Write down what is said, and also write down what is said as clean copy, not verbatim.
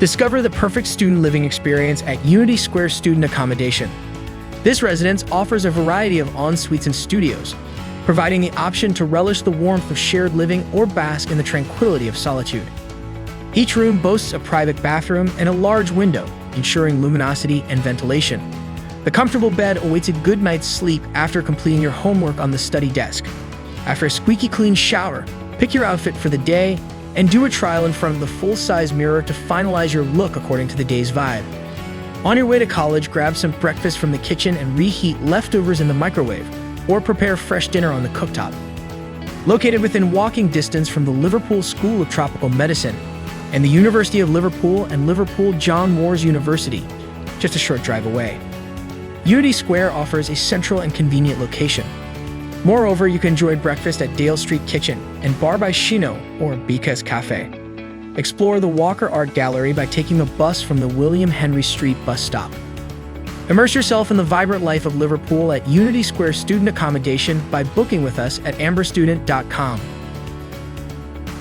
Discover the perfect student living experience at Unity Square Student Accommodation. This residence offers a variety of en-suites and studios, providing the option to relish the warmth of shared living or bask in the tranquility of solitude. Each room boasts a private bathroom and a large window, ensuring luminosity and ventilation. The comfortable bed awaits a good night's sleep after completing your homework on the study desk. After a squeaky clean shower, pick your outfit for the day and do a trial in front of the full-size mirror to finalize your look according to the day's vibe. On your way to college, grab some breakfast from the kitchen and reheat leftovers in the microwave, or prepare fresh dinner on the cooktop. Located within walking distance from the Liverpool School of Tropical Medicine and the University of Liverpool and Liverpool John Moores University, just a short drive away. Unity Square offers a central and convenient location. Moreover, you can enjoy breakfast at Dale Street Kitchen and Bar by Chino or Bika's Cafe. Explore the Walker Art Gallery by taking the bus from the William Henry Street bus stop. Immerse yourself in the vibrant life of Liverpool at Unity Square Student Accommodation by booking with us at amberstudent.com.